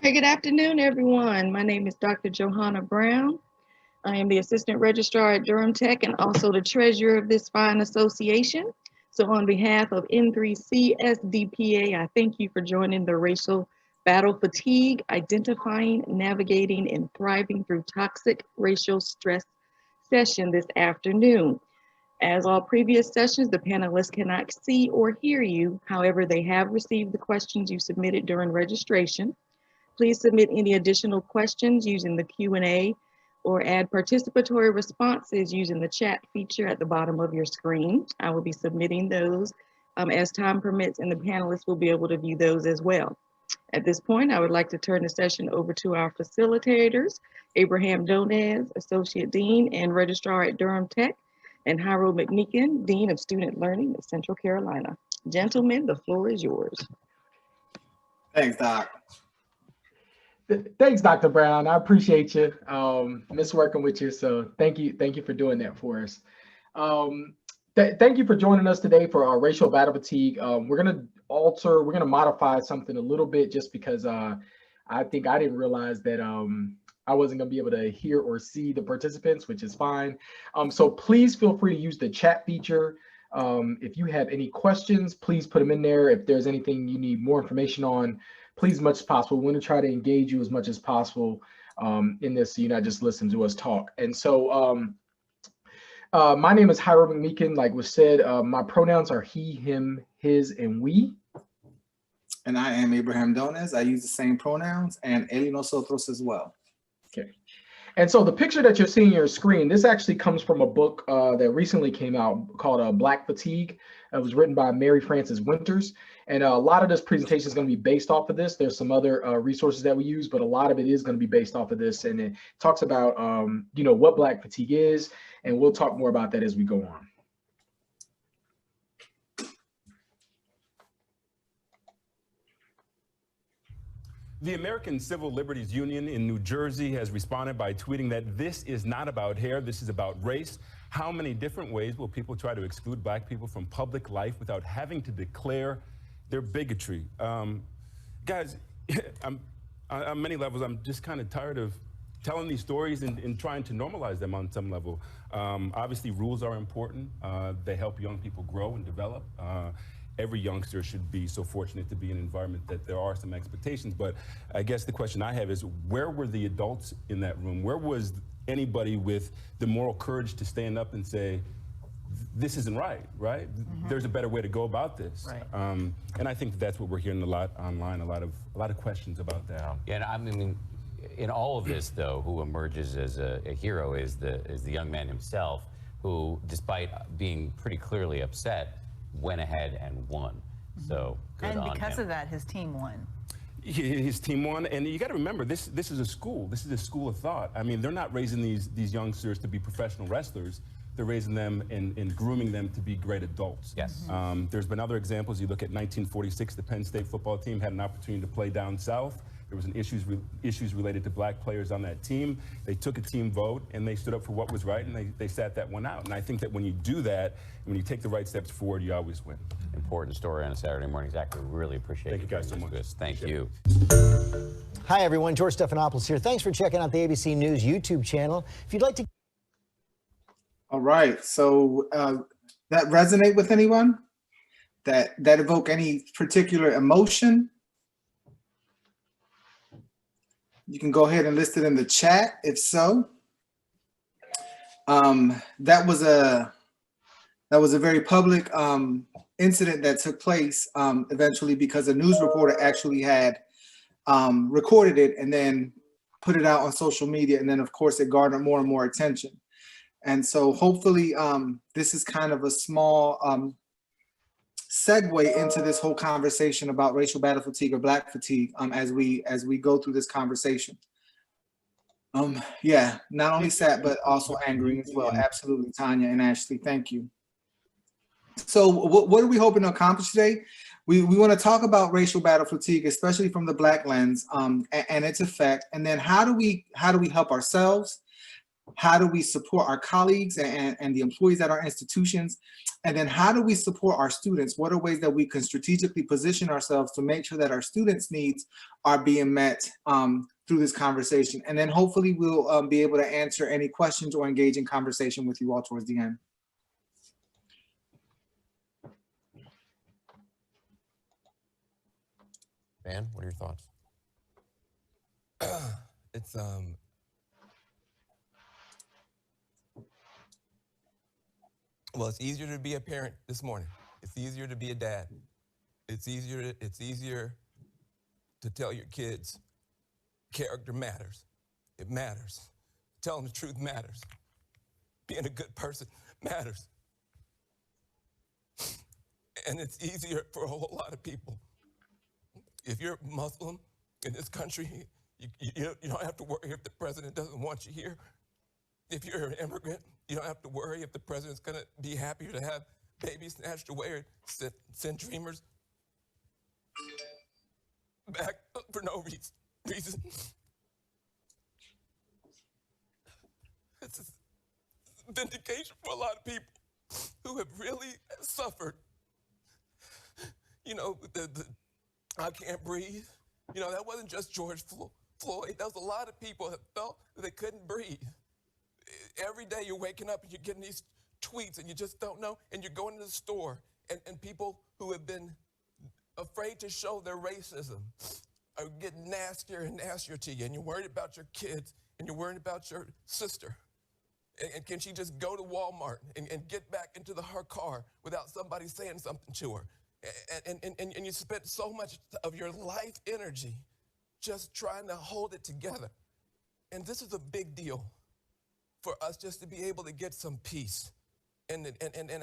Hi, good afternoon, everyone. My name is Dr. Johanna Brown. I am the Assistant Registrar at Durham Tech and also the Treasurer of this fine association. So on behalf of N3C SDPA, I thank you for joining the Racial Battle Fatigue, Identifying, Navigating, and Thriving Through Toxic Racial Stress session this afternoon. As all previous sessions, the panelists cannot see or hear you. However, they have received the questions you submitted during registration. Please submit any additional questions using the Q&A or add participatory responses using the chat feature at the bottom of your screen. I will be submitting those as time permits, and the panelists will be able to view those as well. At this point, I would like to turn the session over to our facilitators, Abraham Donez, Associate Dean and Registrar at Durham Tech, and Jairo McMeekin, Dean of Student Learning at Central Carolina. Gentlemen, the floor is yours. Thanks, Doc. Thanks, Dr. Brown. I appreciate you. Miss working with you, so thank you for doing that for us. Thank you for joining us today for our racial battle fatigue. We're gonna modify something a little bit just because I think I didn't realize that I wasn't gonna be able to hear or see the participants, which is fine. So please feel free to use the chat feature. If you have any questions, please put them in there. If there's anything you need more information on, please, as much as possible. We want to try to engage you as much as possible in this, so you're not just listening to us talk. And so my name is Jairo McMeekin. Like was said, my pronouns are he, him, his, and we. And I am Abraham Donez. I use the same pronouns, and él y nosotros as well. Okay. And so the picture that you're seeing on your screen, this actually comes from a book that recently came out called Black Fatigue. It was written by Mary Frances Winters. And a lot of this presentation is going to be based off of this. There's some other resources that we use, but a lot of it is going to be based off of this. And it talks about, what Black fatigue is. And we'll talk more about that as we go on. The American Civil Liberties Union in New Jersey has responded by tweeting that this is not about hair, this is about race. How many different ways will people try to exclude Black people from public life without having to declare their bigotry? Guys, on many levels, I'm just kind of tired of telling these stories and trying to normalize them on some level. Obviously, rules are important. They help young people grow and develop. Every youngster should be so fortunate to be in an environment that there are some expectations. But I guess the question I have is, where were the adults in that room? Where was anybody with the moral courage to stand up and say, this isn't right? Mm-hmm. There's a better way to go about this. Right. And I think that's what we're hearing a lot online, a lot of questions about that. Yeah, and I mean, in all of this, though, who emerges as a hero is the young man himself, who, despite being pretty clearly upset, went ahead and won. So good on him. And because of that, his team won. His team won, and you got to remember, this is a school. This is a school of thought. I mean, they're not raising these youngsters to be professional wrestlers. They're raising them and grooming them to be great adults. Yes. There's been other examples. You look at 1946, the Penn State football team had an opportunity to play down south. There was issues related to Black players on that team. They took a team vote and they stood up for what was right, and they sat that one out. And I think that when you do that, when you take the right steps forward, you always win. Important story on a Saturday morning. Zach, we really appreciate Thank you guys so much. Thank you. Hi, everyone. George Stephanopoulos here. Thanks for checking out the ABC News YouTube channel. If you'd like to... All right. So that resonate with anyone? That evoke any particular emotion? You can go ahead and list it in the chat if so. That was a very public incident that took place eventually, because a news reporter actually had recorded it and then put it out on social media, and then of course it garnered more and more attention. And so hopefully this is kind of a small segue into this whole conversation about racial battle fatigue or Black fatigue as we go through this conversation. Yeah, not only sad, but also angry as well. Absolutely, Tanya and Ashley, thank you. So what are we hoping to accomplish today? We want to talk about racial battle fatigue, especially from the Black lens and its effect. And then how do we help ourselves? how do we support our colleagues and the employees at our institutions? And then how do we support our students? What are ways that we can strategically position ourselves to make sure that our students' needs are being met through this conversation? And then hopefully we'll be able to answer any questions or engage in conversation with you all towards the end. Dan, what are your thoughts? It's well, it's easier to be a parent this morning. It's easier to be a dad. It's easier to tell your kids character matters. It matters. Telling the truth matters. Being a good person matters. And it's easier for a whole lot of people. If you're Muslim in this country, you don't have to worry if the president doesn't want you here. If you're an immigrant, you don't have to worry if the president's going to be happier to have babies snatched away or send dreamers back for no reason. It's a vindication for a lot of people who have really suffered. You know, the I can't breathe. You know, that wasn't just George Floyd. That was a lot of people that felt that they couldn't breathe. Every day you're waking up and you're getting these tweets and you just don't know, and you're going to the store and people who have been afraid to show their racism are getting nastier and nastier to you, and you're worried about your kids and you're worried about your sister. And can she just go to Walmart and get back into her car without somebody saying something to her? And you spent so much of your life energy just trying to hold it together. And this is a big deal for us just to be able to get some peace and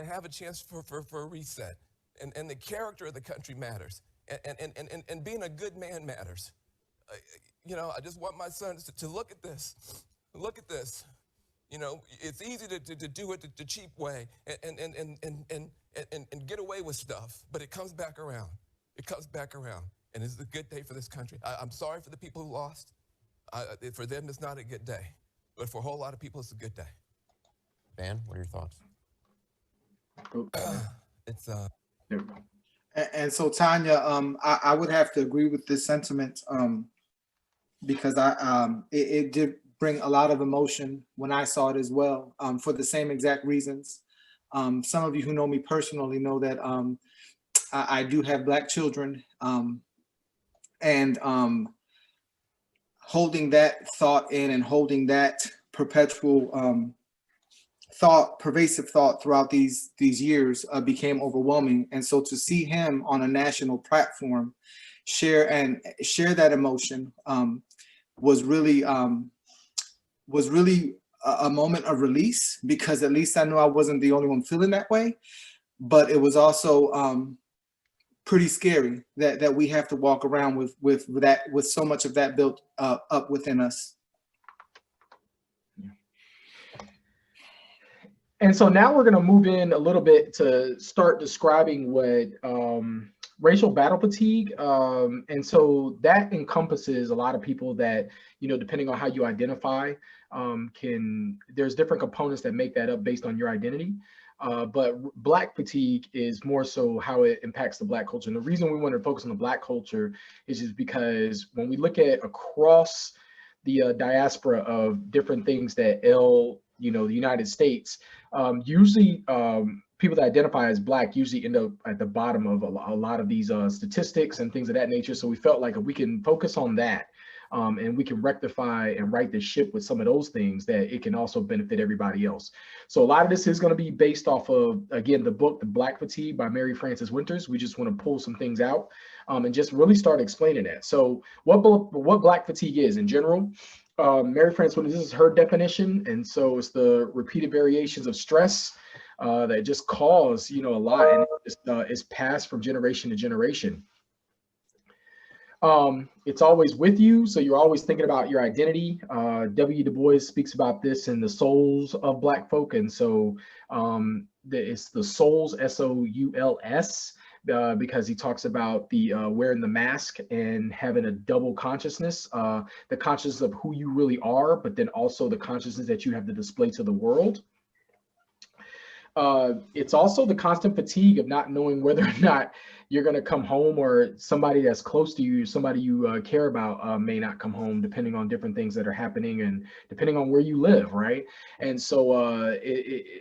have a chance for a reset. And the character of the country matters. And being a good man matters. You know, I just want my sons to look at this. Look at this. You know, it's easy to do it the cheap way and get away with stuff, but it comes back around. It comes back around, and it's a good day for this country. I'm sorry for the people who lost. For them, it's not a good day, but for a whole lot of people, it's a good day. Dan, what are your thoughts? It's And so Tanya, I would have to agree with this sentiment because it did bring a lot of emotion when I saw it as well, for the same exact reasons. Some of you who know me personally know that I do have Black children, and holding that thought in and holding that perpetual pervasive thought throughout these years became overwhelming. And so to see him on a national platform share that emotion was really a moment of release, because at least I knew I wasn't the only one feeling that way. But it was also pretty scary that we have to walk around with so much of that built up within us. And so now we're going to move in a little bit to start describing what racial battle fatigue. And so that encompasses a lot of people that, you know, depending on how you identify, there's different components that make that up based on your identity. But Black fatigue is more so how it impacts the Black culture. And the reason we want to focus on the Black culture is just because when we look at across the diaspora of different things that the United States, usually people that identify as Black usually end up at the bottom of a lot of these statistics and things of that nature. So we felt like if we can focus on that, and we can rectify and right the ship with some of those things, that it can also benefit everybody else. So a lot of this is going to be based off of, again, the book, The Black Fatigue by Mary Frances Winters. We just want to pull some things out and just really start explaining that. So what Black fatigue is in general, Mary Frances Winters, this is her definition. And so it's the repeated variations of stress that just cause, a lot, and it's passed from generation to generation. It's always with you, so you're always thinking about your identity. W. Du Bois speaks about this in The Souls of Black Folk, and so it's the souls, S-O-U-L-S, because he talks about the wearing the mask and having a double consciousness, the consciousness of who you really are, but then also the consciousness that you have to display to the world. It's also the constant fatigue of not knowing whether or not you're going to come home, or somebody that's close to you, somebody you care about may not come home, depending on different things that are happening and depending on where you live, right? And so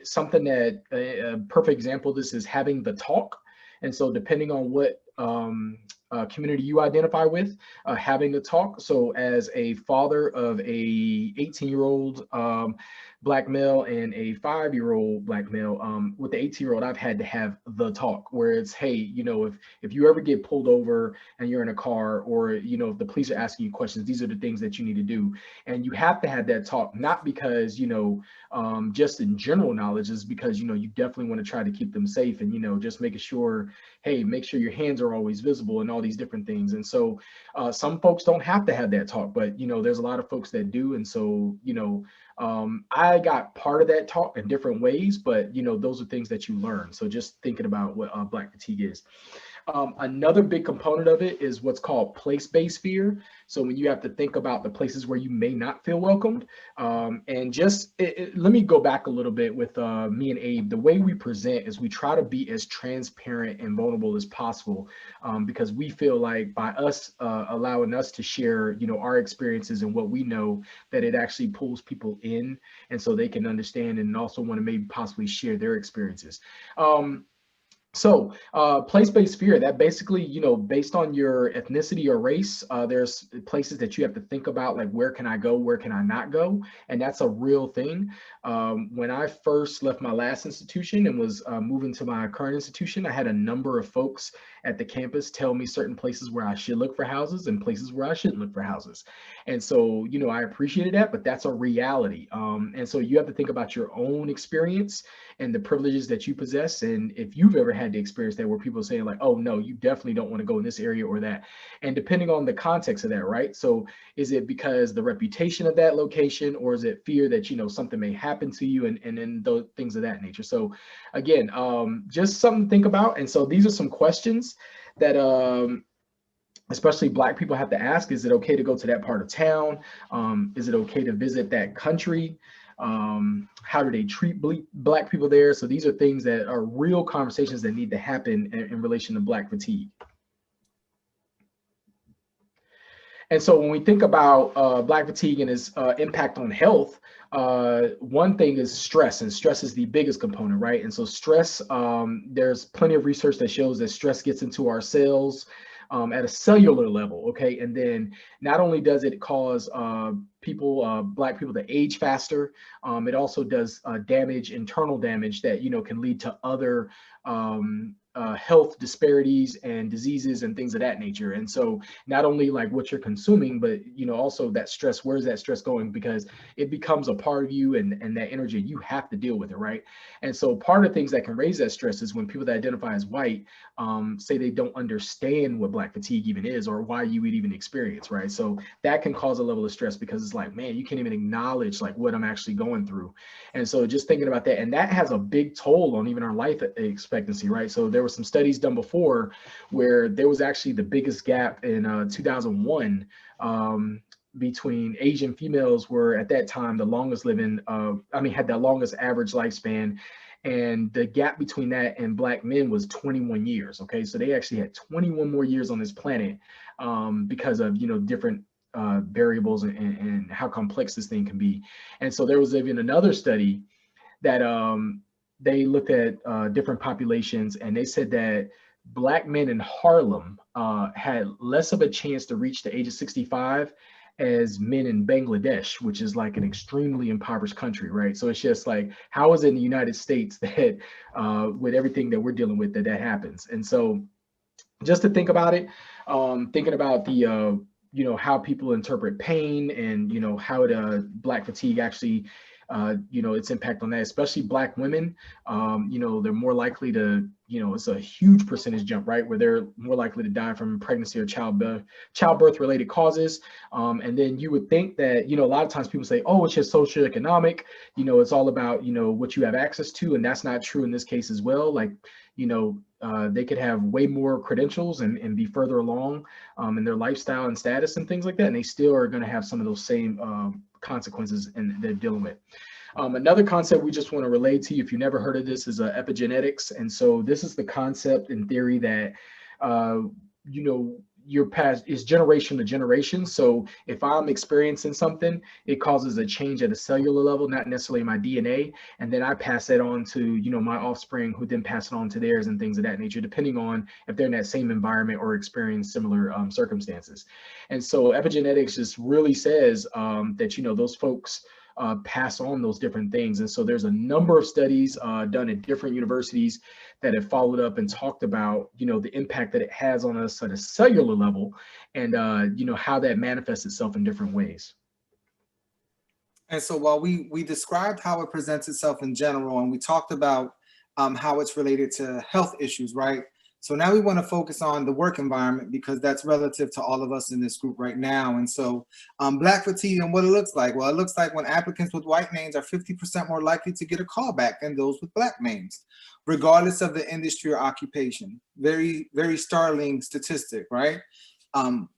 something that a perfect example of this is having the talk. And so depending on what community you identify with, having the talk. So as a father of a 18-year-old Black male and a 5-year-old Black male, with the 18-year-old, I've had to have the talk where it's, hey, you know, if you ever get pulled over and you're in a car, or, you know, if the police are asking you questions, these are the things that you need to do. And you have to have that talk, not because, you know, just in general knowledge, is because, you know, you definitely want to try to keep them safe, and, you know, just making sure, hey, make sure your hands are always visible and all these different things. And so some folks don't have to have that talk, but, you know, there's a lot of folks that do. And so, you know, I got part of that talk in different ways, but, you know, those are things that you learn. So just thinking about what Black fatigue is. Another big component of it is what's called place-based fear. So when you have to think about the places where you may not feel welcomed, and just let me go back a little bit with me and Abe. The way we present is we try to be as transparent and vulnerable as possible, because we feel like by us allowing us to share, you know, our experiences and what we know, that it actually pulls people in, and so they can understand and also want to maybe possibly share their experiences. So place-based fear, that basically, you know, based on your ethnicity or race, there's places that you have to think about, like, where can I go, where can I not go? And that's a real thing. When I first left my last institution and was moving to my current institution, I had a number of folks at the campus tell me certain places where I should look for houses and places where I shouldn't look for houses. And so, you know, I appreciated that, but that's a reality. And so you have to think about your own experience and the privileges that you possess. And if you've ever had the experience that where people saying like, oh no, you definitely don't want to go in this area or that. And depending on the context of that, right? So is it because the reputation of that location, or is it fear that, you know, something may happen to you, and then those things of that nature? So again, just something to think about. And so these are some questions that especially Black people have to ask. Is it okay to go to that part of town? Is it okay to visit that country? How do they treat Black people there? So these are things that are real conversations that need to happen in relation to Black fatigue. And so when we think about Black fatigue and its impact on health, one thing is stress, and stress is the biggest component, right? And so stress, there's plenty of research that shows that stress gets into our cells at a cellular level, okay? And then not only does it cause Black people to age faster, it also does damage, internal damage that, you know, can lead to other health disparities and diseases and things of that nature. And so not only like what you're consuming, but, you know, also that stress, where's that stress going? Because it becomes a part of you, and that energy, you have to deal with it, right? And so part of things that can raise that stress is when people that identify as white say they don't understand what Black fatigue even is, or why you would even experience, right? So that can cause a level of stress, because it's like, man, you can't even acknowledge like what I'm actually going through. And so just thinking about that, and that has a big toll on even our life expectancy, right? So there were some studies done before where there was actually the biggest gap in 2001 between Asian females were at that time the longest living, had the longest average lifespan. And the gap between that and Black men was 21 years. Okay, so they actually had 21 more years on this planet because of, you know, different variables and how complex this thing can be. And so there was even another study that they looked at different populations, and they said that Black men in Harlem had less of a chance to reach the age of 65 as men in Bangladesh, which is like an extremely impoverished country, right? So it's just like, how is it in the United States that with everything that we're dealing with, that happens? And so just to think about it, thinking about the, you know, how people interpret pain, and, you know, how Black fatigue actually its impact on that, especially Black women. They're more likely to, it's a huge percentage jump, right? Where they're more likely to die from pregnancy or childbirth related causes. And then you would think that, a lot of times people say, oh, it's just socioeconomic, it's all about, what you have access to. And that's not true in this case as well. Like, they could have way more credentials and be further along in their lifestyle and status and things like that. And they still are going to have some of those same consequences and they're dealing with. Another concept we just want to relate to you, if you never heard of this, is epigenetics. And so this is the concept in theory that, your past is generation to generation. So if I'm experiencing something, it causes a change at a cellular level, not necessarily my DNA. And then I pass that on to, my offspring, who then pass it on to theirs and things of that nature, depending on if they're in that same environment or experience similar circumstances. And so epigenetics just really says that, those folks pass on those different things. And so there's a number of studies done at different universities that have followed up and talked about, the impact that it has on us at a cellular level and, how that manifests itself in different ways. And so while we described how it presents itself in general, and we talked about how it's related to health issues, right? So now we want to focus on the work environment because that's relative to all of us in this group right now. And so Black fatigue and what it looks like. Well, it looks like when applicants with white names are 50% more likely to get a call back than those with Black names, regardless of the industry or occupation. Very, very startling statistic, right?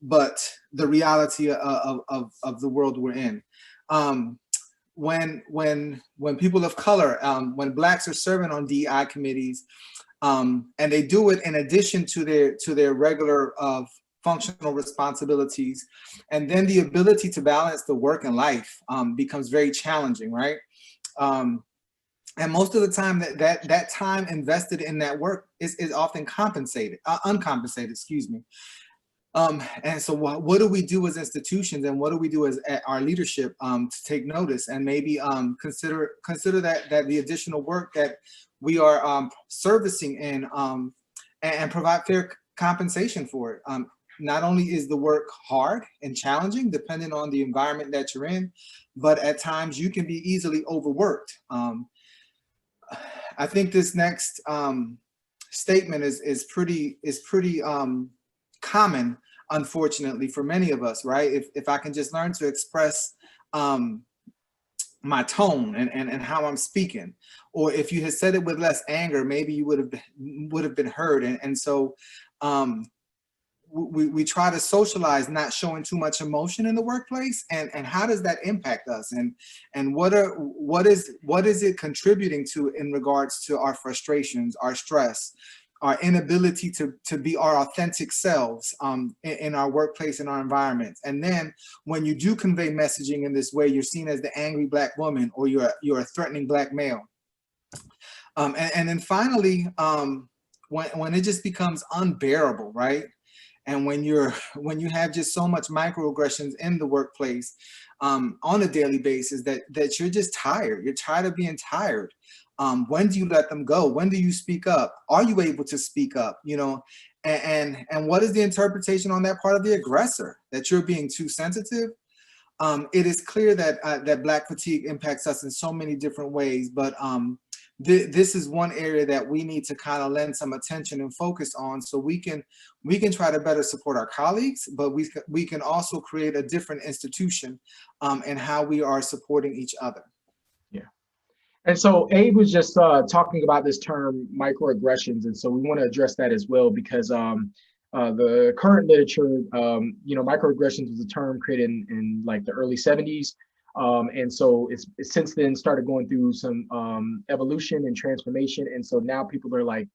But the reality of the world we're in. When people of color, when Blacks are serving on DEI committees, and they do it in addition to their regular functional responsibilities, and then the ability to balance the work and life becomes very challenging, right? And most of the time that time invested in that work is often uncompensated, excuse me. And so what do we do as institutions, and what do we do as our leadership to take notice and maybe consider that the additional work that we are servicing in and provide fair compensation for it. Not only is the work hard and challenging, depending on the environment that you're in, but at times you can be easily overworked. I think this next statement is pretty common, unfortunately, for many of us, right? If I can just learn to express my tone and how I'm speaking, or if you had said it with less anger, maybe you would have been heard. And so we try to socialize not showing too much emotion in the workplace, and how does that impact us, and what is it contributing to in regards to our frustrations, our stress, our inability to be our authentic selves in our workplace, in our environments. And then when you do convey messaging in this way, you're seen as the angry Black woman, or you're a threatening Black male. And then finally, when it just becomes unbearable, right? And when you have just so much microaggressions in the workplace on a daily basis that you're just tired. You're tired of being tired. When do you let them go? When do you speak up? Are you able to speak up? And what is the interpretation on that part of the aggressor? That you're being too sensitive? It is clear that Black fatigue impacts us in so many different ways, but this is one area that we need to kind of lend some attention and focus on, so we can try to better support our colleagues, but we can also create a different institution in how we are supporting each other. Yeah. And so Abe was just talking about this term microaggressions, and so we want to address that as well, because the current literature, microaggressions was a term created in like the early 70s. And so it's since then started going through some evolution and transformation. And so now people are like,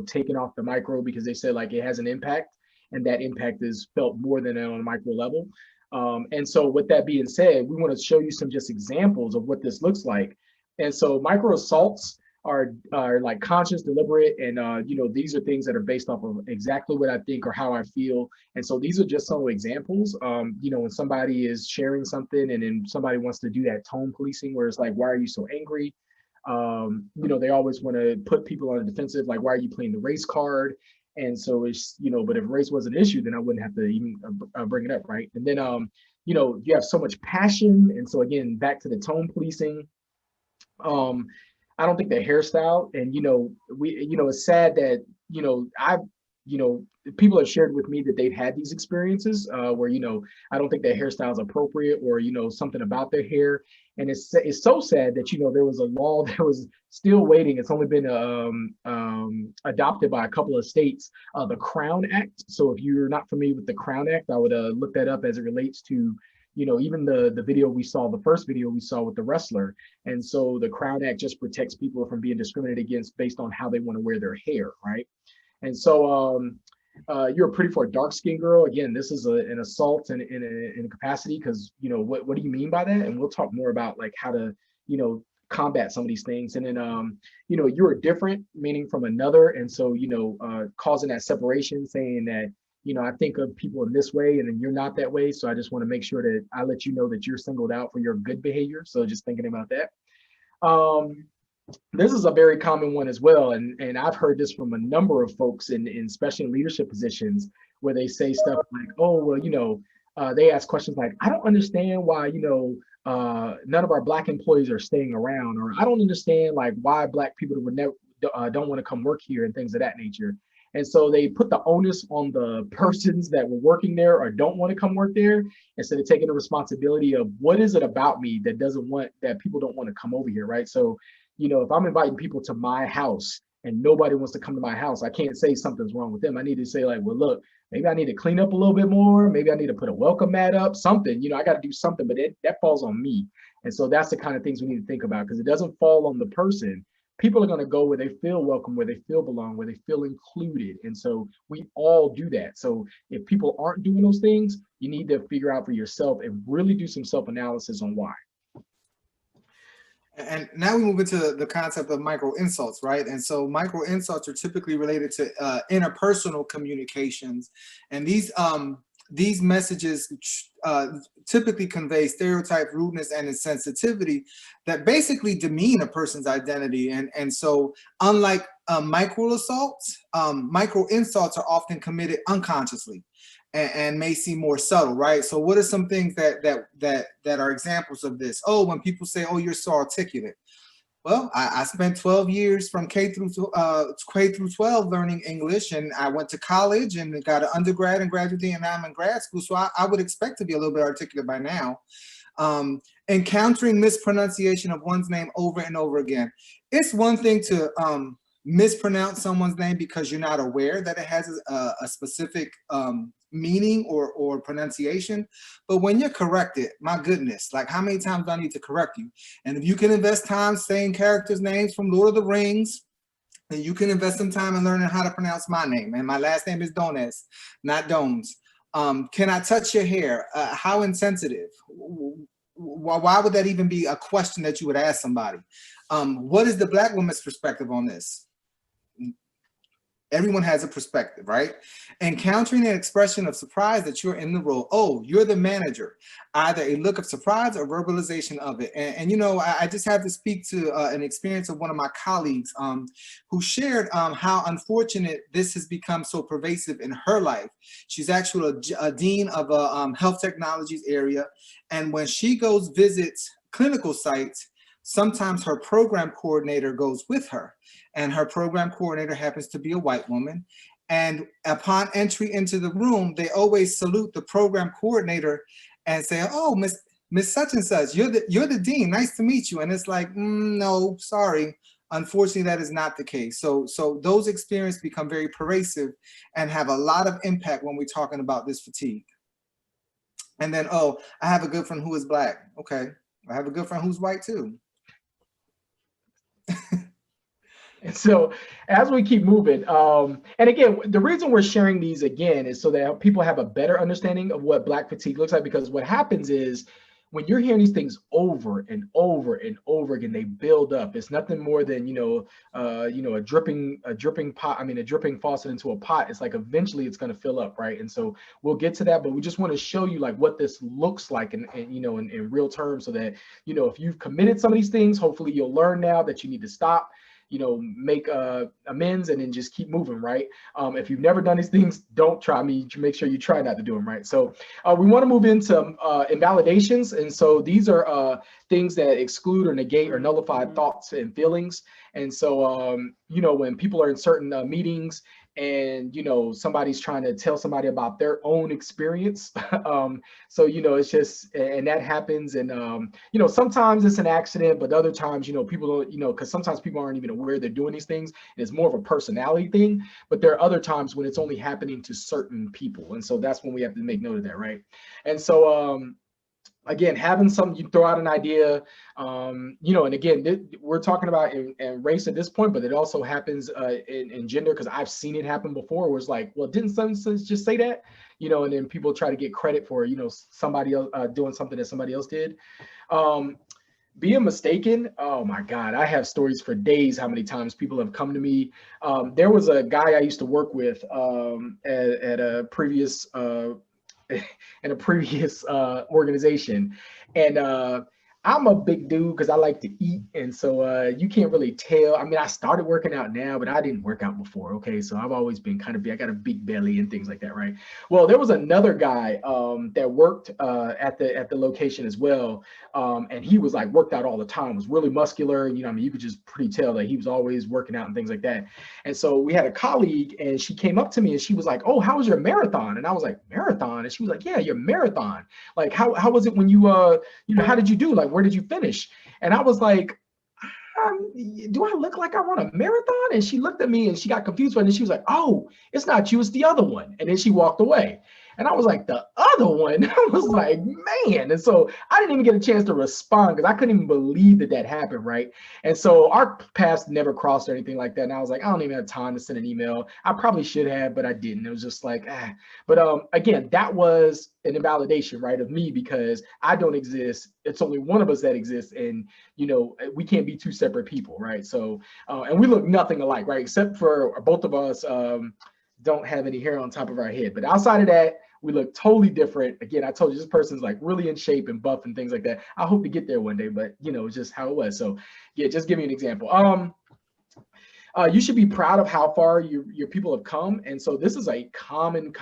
taking off the micro, because they said like it has an impact, and that impact is felt more than on a micro level. And so with that being said, we want to show you some just examples of what this looks like. And so micro assaults are like conscious, deliberate, and these are things that are based off of exactly what I think or how I feel. And so these are just some examples. When somebody is sharing something and then somebody wants to do that tone policing, where it's like, why are you so angry? They always want to put people on the defensive, like, why are you playing the race card? And so it's, but if race was an issue, then I wouldn't have to even bring it up, right? And then, you have so much passion. And so again, back to the tone policing. I don't think the hairstyle, and it's sad that people have shared with me that they've had these experiences where I don't think their hairstyle is appropriate, or something about their hair, and it's so sad that there was a law that was still waiting. It's only been adopted by a couple of states, the Crown Act. So if you're not familiar with the Crown Act, I would look that up as it relates to even the video we saw, the first video we saw with the wrestler. And so the Crown Act just protects people from being discriminated against based on how they want to wear their hair, right? And so you're pretty for a dark-skinned girl. Again, this is an assault in a capacity, because what do you mean by that? And we'll talk more about like how to combat some of these things. And then you're different, meaning from another, and so causing that separation, saying that I think of people in this way and then you're not that way. So I just want to make sure that I let you know that you're singled out for your good behavior. So just thinking about that. This is a very common one as well. And I've heard this from a number of folks in especially in leadership positions, where they say stuff like, oh, well, they ask questions like, I don't understand why, none of our Black employees are staying around, or I don't understand like why Black people would never don't want to come work here, and things of that nature. And so they put the onus on the persons that were working there or don't want to come work there, instead of taking the responsibility of what is it about me that people don't want to come over here, right? So, if I'm inviting people to my house and nobody wants to come to my house, I can't say something's wrong with them. I need to say like, well, look, maybe I need to clean up a little bit more. Maybe I need to put a welcome mat up, something, I got to do something, but that falls on me. And so that's the kind of things we need to think about, because it doesn't fall on the person. People are going to go where they feel welcome, where they feel belong, where they feel included. And so we all do that. So if people aren't doing those things, you need to figure out for yourself and really do some self-analysis on why. And now we move into the concept of micro insults, right? And so micro insults are typically related to interpersonal communications, and these messages typically convey stereotype, rudeness, and insensitivity that basically demean a person's identity. And so unlike micro assaults, micro insults are often committed unconsciously and may seem more subtle, right? So what are some things that are examples of this? Oh, when people say, oh, you're so articulate. Well, I spent 12 years from K through 12 learning English, and I went to college and got an undergrad and graduate, and now I'm in grad school. So I would expect to be a little bit articulate by now. Encountering mispronunciation of one's name over and over again. It's one thing to mispronounce someone's name because you're not aware that it has a specific meaning or pronunciation, but when you're corrected, my goodness, like how many times do I need to correct you? And if you can invest time saying characters' names from Lord of the Rings, then you can invest some time in learning how to pronounce my name. And my last name is Dones, not Dones. Can I touch your hair? How insensitive? Why would that even be a question that you would ask somebody? What is the Black woman's perspective on this? Everyone has a perspective, right? Encountering an expression of surprise that you're in the role. Oh, you're the manager. Either a look of surprise or verbalization of it. And I just have to speak to an experience of one of my colleagues who shared how unfortunate this has become so pervasive in her life. She's actually a dean of a health technologies area. And when she goes visits clinical sites, sometimes her program coordinator goes with her, and her program coordinator happens to be a white woman. And upon entry into the room, they always salute the program coordinator and say, "Oh, Miss such and such, you're the dean. Nice to meet you." And it's like, no, sorry. Unfortunately, that is not the case. So those experiences become very pervasive and have a lot of impact when we're talking about this fatigue. And then, oh, I have a good friend who is Black. Okay, I have a good friend who's white too. And so as we keep moving, and again, the reason we're sharing these again is so that people have a better understanding of what Black fatigue looks like, because what happens is when you're hearing these things over and over and over again, they build up. It's nothing more than, a dripping pot. I mean, a dripping faucet into a pot. It's like eventually it's going to fill up, right? And so we'll get to that, but we just want to show you like what this looks like in real terms, so that, if you've committed some of these things, hopefully you'll learn now that you need to stop. make amends and then just keep moving, right? If you've never done these things, don't try me. Make sure you try not to do them, right? So we want to move into invalidations. And so these are things that exclude or negate or nullify thoughts and feelings. And so, when people are in certain meetings and, somebody's trying to tell somebody about their own experience. So, it's just, and that happens. And, sometimes it's an accident, but other times, people don't, because sometimes people aren't even aware they're doing these things. And it's more of a personality thing, but there are other times when it's only happening to certain people. And so that's when we have to make note of that, right? And so, again, having something, you throw out an idea, and again, we're talking about in race at this point, but it also happens in gender, because I've seen it happen before, where it's like, well, didn't someone just say that? And then people try to get credit for, somebody else doing something that somebody else did. Being mistaken, oh my God, I have stories for days how many times people have come to me. There was a guy I used to work with at a previous in a previous organization, and I'm a big dude because I like to eat, and so you can't really tell. I mean, I started working out now, but I didn't work out before. Okay, so I've always been kind of big. I got a big belly and things like that, right? Well, there was another guy that worked at the location as well, and he was like worked out all the time. Was really muscular. I mean, you could just pretty tell that he was always working out and things like that. And so we had a colleague, and she came up to me and she was like, "Oh, how was your marathon?" And I was like, "Marathon?" And she was like, "Yeah, your marathon. Like, how was it when you how did you do? Like, where did you finish?" And I was like, do I look like I run a marathon? And she looked at me and she got confused, and she was like, "Oh, it's not you, it's the other one." And then she walked away. And I was like, "The other one?" I was like, man. And so I didn't even get a chance to respond because I couldn't even believe that happened, right? And so our paths never crossed or anything like that. And I was like, I don't even have time to send an email. I probably should have, but I didn't. It was just like, But again, that was an invalidation, right, of me, because I don't exist. It's only one of us that exists. And, we can't be two separate people, right? So, and we look nothing alike, right? Except for both of us don't have any hair on top of our head. But outside of that, we look totally different. Again, I told you this person's like really in shape and buff and things like that. I hope to get there one day, but it's just how it was. So yeah, just give me an example. You should be proud of how far your people have come. And so this is a common,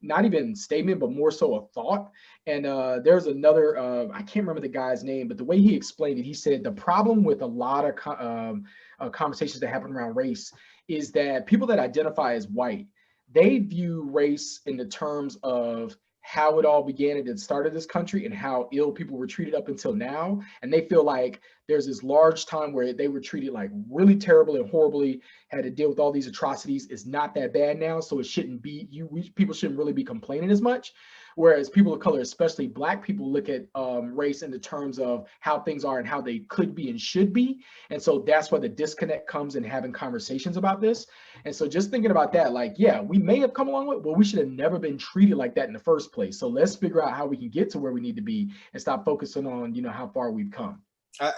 not even statement, but more so a thought. And there's another, I can't remember the guy's name, but the way he explained it, he said the problem with a lot of conversations that happen around race is that people that identify as white, they view race in the terms of how it all began at the start of this country and how ill people were treated up until now. And they feel like there's this large time where they were treated like really terribly and horribly, had to deal with all these atrocities. It's not that bad now, so it shouldn't be, people shouldn't really be complaining as much. Whereas people of color, especially Black people, look at race in the terms of how things are and how they could be and should be. And so that's where the disconnect comes in having conversations about this. And so just thinking about that, like, yeah, we may have come a long way, but we should have never been treated like that in the first place. So let's figure out how we can get to where we need to be and stop focusing on, how far we've come.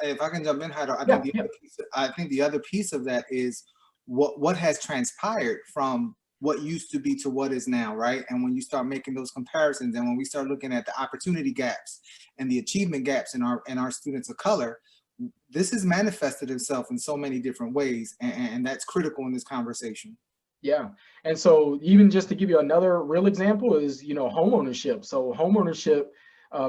If I can jump in, Haider, I think the other piece of that is what has transpired from what used to be to what is now, right? And when you start making those comparisons, and when we start looking at the opportunity gaps and the achievement gaps in our students of color, this has manifested itself in so many different ways, and that's critical in this conversation. Yeah, and so even just to give you another real example is, home ownership. So home ownership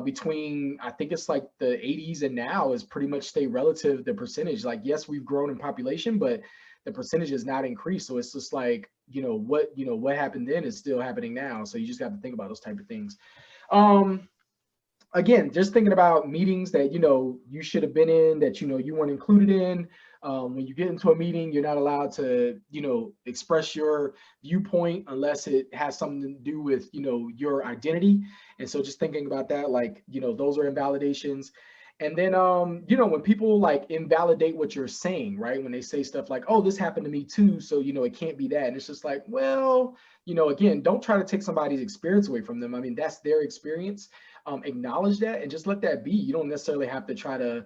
between, I think it's like the 80s and now is pretty much stay relative, the percentage. Like, yes, we've grown in population, but the percentage has not increased. So it's just like, what happened then is still happening now. So you just got to think about those type of things. Again, just thinking about meetings that, you should have been in, that, you weren't included in. When you get into a meeting, you're not allowed to, express your viewpoint unless it has something to do with, your identity. And so just thinking about that, like, those are invalidations. And then, when people like invalidate what you're saying, right? When they say stuff like, "Oh, this happened to me too, so, it can't be that." And it's just like, well, again, don't try to take somebody's experience away from them. I mean, that's their experience. Acknowledge that and just let that be. You don't necessarily have to try to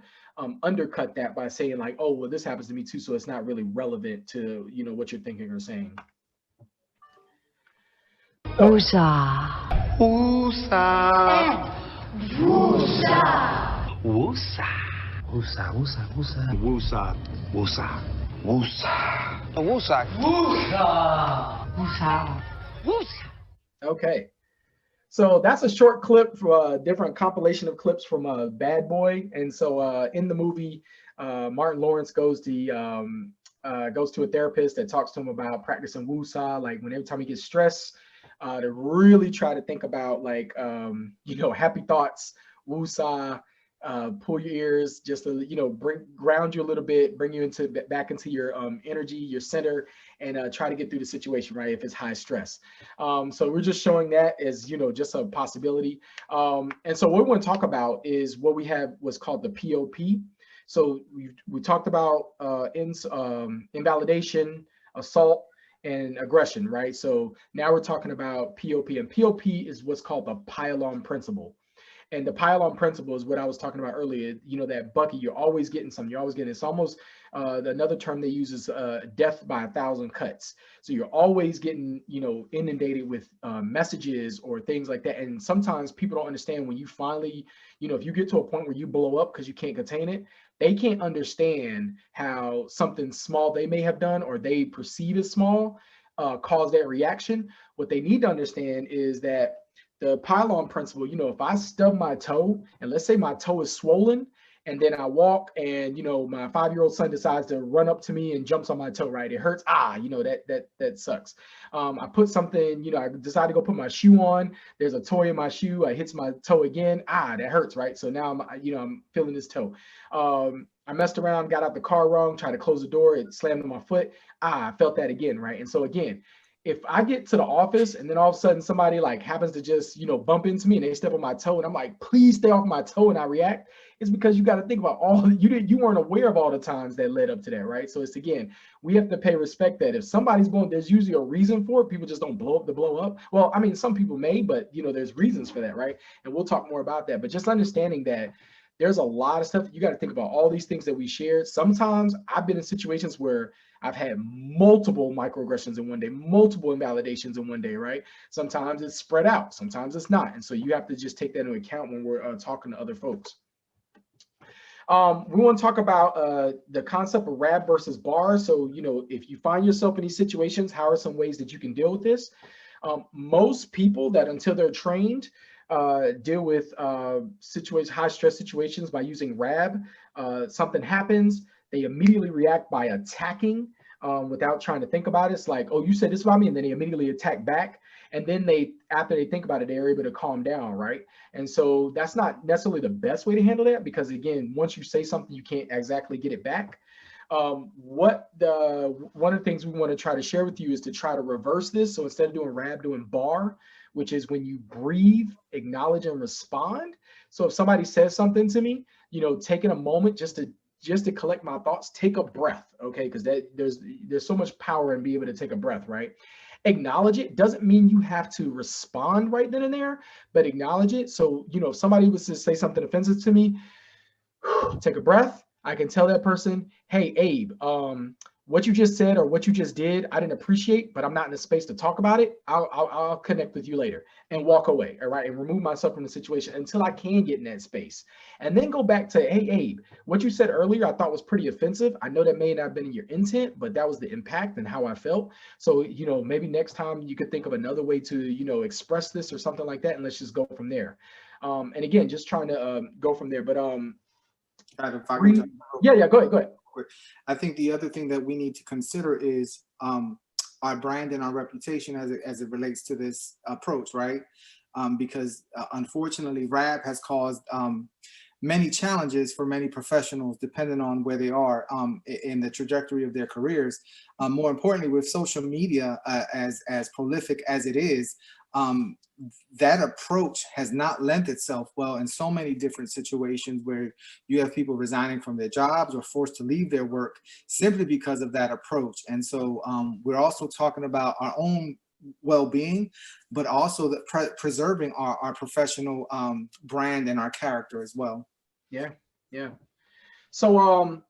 undercut that by saying like, "Oh, well, this happens to me too, so it's not really relevant to, what you're thinking or saying." Woosah. Woosah. Woosah. Woosah. Woosah, woosah, woosah. Woosah, woosah, woosah. Woosah. Woosah. Woosah. Woosah. Okay. So that's a short clip for a different compilation of clips from Bad Boy. And so in the movie, Martin Lawrence goes to a therapist that talks to him about practicing woosah, like when every time he gets stressed, to really try to think about like, happy thoughts, woosah, pull your ears just to, ground you a little bit, bring you back into your energy, your center, and try to get through the situation, right? If it's high stress. So we're just showing that as, just a possibility. And so what we want to talk about is what we have what's called the POP. So we talked about invalidation, assault, and aggression, right? So now we're talking about POP, and POP is what's called the pile-on principle. And the pile-on principle is what I was talking about earlier. That bucket, you're always getting something. You're always getting. It's almost another term they use is death by 1,000 cuts. So you're always getting, inundated with messages or things like that. And sometimes people don't understand when you finally, if you get to a point where you blow up because you can't contain it, they can't understand how something small they may have done or they perceive as small caused that reaction. What they need to understand is that the pile-on principle, if I stub my toe and let's say my toe is swollen and then I walk and, my 5-year-old son decides to run up to me and jumps on my toe, right? It hurts. That sucks. I put something, I decide to go put my shoe on. There's a toy in my shoe. I hits my toe again. That hurts, right? So now I'm feeling this toe. I messed around, got out the car wrong, tried to close the door. It slammed on my foot. I felt that again, right? And so again, if I get to the office and then all of a sudden somebody like happens to just, bump into me and they step on my toe and I'm like, please stay off my toe, and I react, it's because you got to think about you weren't aware of all the times that led up to that, right? So it's, again, we have to pay respect that if somebody's there's usually a reason for it. People just don't blow up. Well, I mean, some people may, but there's reasons for that, right? And we'll talk more about that, but just understanding that there's a lot of stuff you got to think about, all these things that we shared. Sometimes I've been in situations where I've had multiple microaggressions in one day, multiple invalidations in one day, right? Sometimes it's spread out, sometimes it's not. And so you have to just take that into account when we're talking to other folks. We want to talk about the concept of RAB versus BAR. So, if you find yourself in these situations, how are some ways that you can deal with this? Most people that until they're trained deal with high stress situations by using RAB. Something happens, they immediately react by attacking without trying to think about it. It's like, oh, you said this about me, and then they immediately attack back. And then after they think about it, they're able to calm down, right? And so that's not necessarily the best way to handle that, because again, once you say something, you can't exactly get it back. One of the things we want to try to share with you is to try to reverse this. So instead of doing RAB, doing BAR, which is when you breathe, acknowledge, and respond. So if somebody says something to me, taking a moment just to collect my thoughts, take a breath, okay? Because there's so much power in being able to take a breath, right? Acknowledge it. Doesn't mean you have to respond right then and there, but acknowledge it. So, if somebody was to say something offensive to me, take a breath. I can tell that person, hey, Abe, what you just said or what you just did, I didn't appreciate, but I'm not in a space to talk about it. I'll connect with you later, and walk away, all right, and remove myself from the situation until I can get in that space. And then go back to, hey, Abe, what you said earlier I thought was pretty offensive. I know that may not have been in your intent, but that was the impact and how I felt. So, maybe next time you could think of another way to, express this or something like that, and let's just go from there. And again, just trying to go from there. But yeah, go ahead. I think the other thing that we need to consider is our brand and our reputation as it relates to this approach, right? Because unfortunately, RAB has caused many challenges for many professionals, depending on where they are in the trajectory of their careers. More importantly, with social media as prolific as it is, that approach has not lent itself well in so many different situations where you have people resigning from their jobs or forced to leave their work simply because of that approach. And so we're also talking about our own well-being, but also preserving our professional brand and our character as well. Yeah. So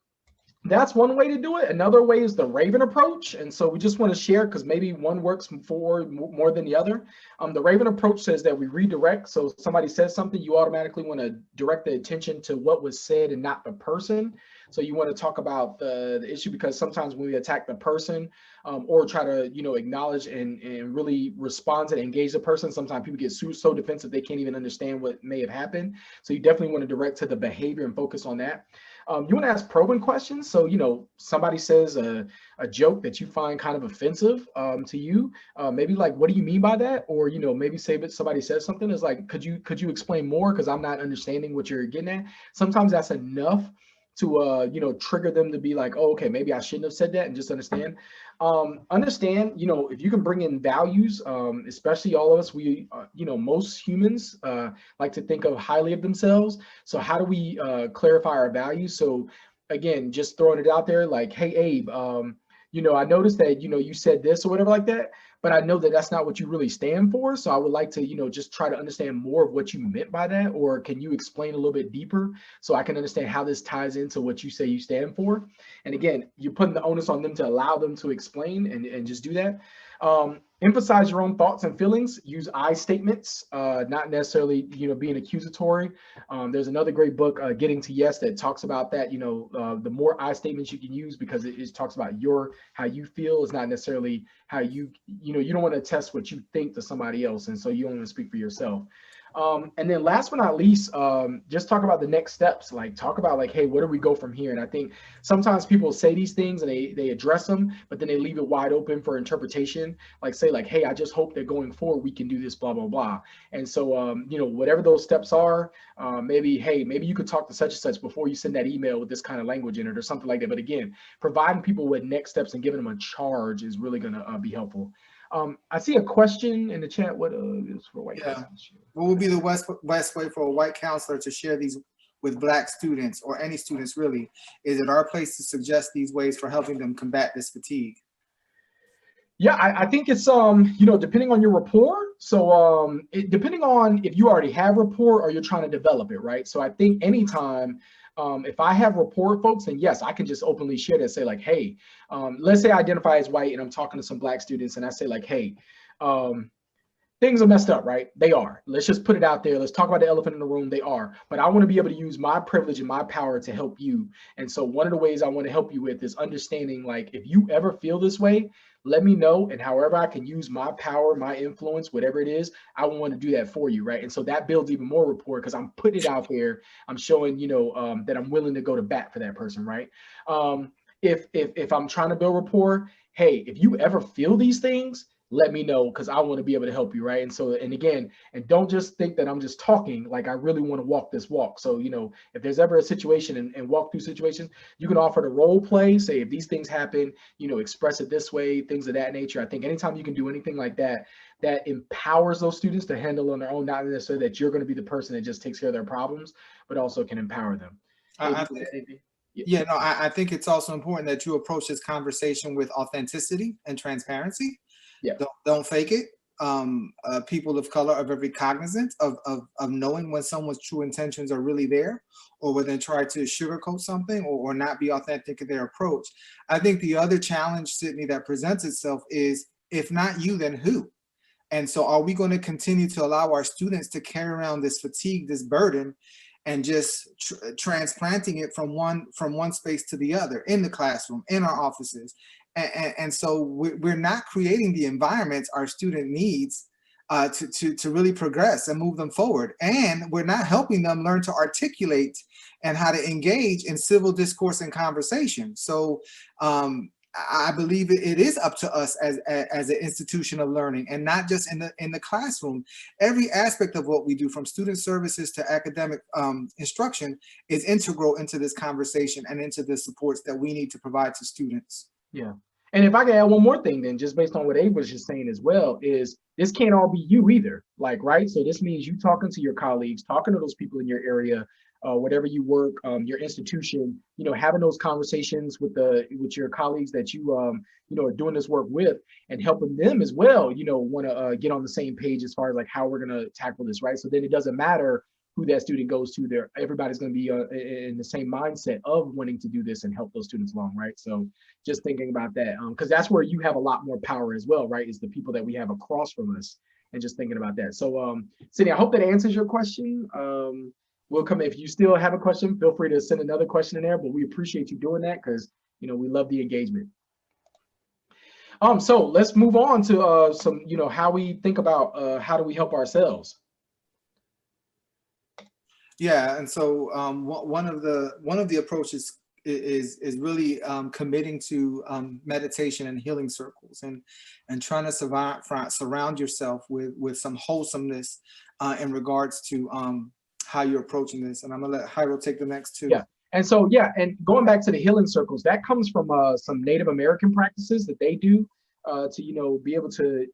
that's one way to do it. Another way is the Raven approach. And so we just want to share because maybe one works for more than the other. The Raven approach says that we redirect. So somebody says something, you automatically want to direct the attention to what was said and not the person. So you want to talk about the issue, because sometimes when we attack the person or try to, acknowledge and really respond to engage the person, sometimes people get so defensive they can't even understand what may have happened. So you definitely want to direct to the behavior and focus on that. You want to ask probing questions. So, somebody says a joke that you find kind of offensive to you. Maybe like, what do you mean by that? Or, maybe say that somebody says something is like, could you explain more? Because I'm not understanding what you're getting at. Sometimes that's enough to, trigger them to be like, oh, okay, maybe I shouldn't have said that, and just understand. If you can bring in values, especially all of us, we, most humans like to think of highly of themselves. So how do we clarify our values? So again, just throwing it out there like, hey, Abe, I noticed that, you said this or whatever like that, but I know that that's not what you really stand for. So I would like to, just try to understand more of what you meant by that. Or can you explain a little bit deeper so I can understand how this ties into what you say you stand for? And again, you're putting the onus on them to allow them to explain and just do that. Emphasize your own thoughts and feelings. Use I statements, not necessarily, being accusatory. There's another great book, Getting to Yes, that talks about that. The more I statements you can use, because it talks about how you feel. It's not necessarily how you don't want to test what you think to somebody else. And so you don't want to speak for yourself. And then last but not least, just talk about the next steps. Like talk about like, hey, where do we go from here? And I think sometimes people say these things and they address them, but then they leave it wide open for interpretation. Like say like, hey, I just hope that going forward, we can do this, blah, blah, blah. And so, whatever those steps are, maybe you could talk to such and such before you send that email with this kind of language in it or something like that. But again, providing people with next steps and giving them a charge is really going to be helpful. I see a question in the chat. What is for white? Yeah. What would be the best way for a white counselor to share these with Black students or any students really? Is it our place to suggest these ways for helping them combat this fatigue? Yeah, I think it's depending on your rapport. So depending on if you already have rapport or you're trying to develop it, right? So I think anytime if I have rapport folks, then yes, I can just openly share that, say like, hey, let's say I identify as white and I'm talking to some Black students and I say like, hey, things are messed up, right? They are. Let's just put it out there. Let's talk about the elephant in the room. They are. But I want to be able to use my privilege and my power to help you. And so one of the ways I want to help you with is understanding, like, if you ever feel this way, let me know. And however I can use my power, my influence, whatever it is, I want to do that for you, right? And so that builds even more rapport because I'm putting it out there. I'm showing, that I'm willing to go to bat for that person, right? If I'm trying to build rapport, hey, if you ever feel these things, let me know because I want to be able to help you, right? And so, and again, and don't just think that I'm just talking, like I really want to walk this walk. So, if there's ever a situation and walk through situations, you can offer the role play, say if these things happen, express it this way, things of that nature. I think anytime you can do anything like that, that empowers those students to handle on their own, not necessarily that you're going to be the person that just takes care of their problems, but also can empower them. I think it's also important that you approach this conversation with authenticity and transparency. Yeah. Don't fake it. People of color are very cognizant of knowing when someone's true intentions are really there, or when they try to sugarcoat something or not be authentic in their approach. I think the other challenge, Sydney, that presents itself is, if not you, then who? And so are we going to continue to allow our students to carry around this fatigue, this burden, and just transplanting it from one space to the other, in the classroom, in our offices? And so we're not creating the environments our student needs to really progress and move them forward. And we're not helping them learn to articulate and how to engage in civil discourse and conversation. So I believe it is up to us as an institution of learning, and not just in the classroom. Every aspect of what we do, from student services to academic instruction, is integral into this conversation and into the supports that we need to provide to students. Yeah. And if I can add one more thing, then, just based on what Abe was just saying as well, is this can't all be you either. Like, right? So this means you talking to your colleagues, talking to those people in your area, whatever you work, your institution, having those conversations with your colleagues that you are doing this work with, and helping them as well, want to get on the same page as far as like how we're going to tackle this, right? So then it doesn't matter who that student goes to, everybody's going to be in the same mindset of wanting to do this and help those students along, right? So just thinking about that, because that's where you have a lot more power as well, right? Is the people that we have across from us, and just thinking about that. So Sydney, I hope that answers your question. We'll come, if you still have a question, feel free to send another question in there, but we appreciate you doing that because, you know, we love the engagement. So let's move on to some, you know, how we think about how do we help ourselves. Yeah, and so one of the approaches is really committing to meditation and healing circles, and trying to surround yourself with some wholesomeness in regards to how you're approaching this. And I'm gonna let Jairo take the next two. Yeah, and so and going back to the healing circles, that comes from some Native American practices that they do to, you know, be able to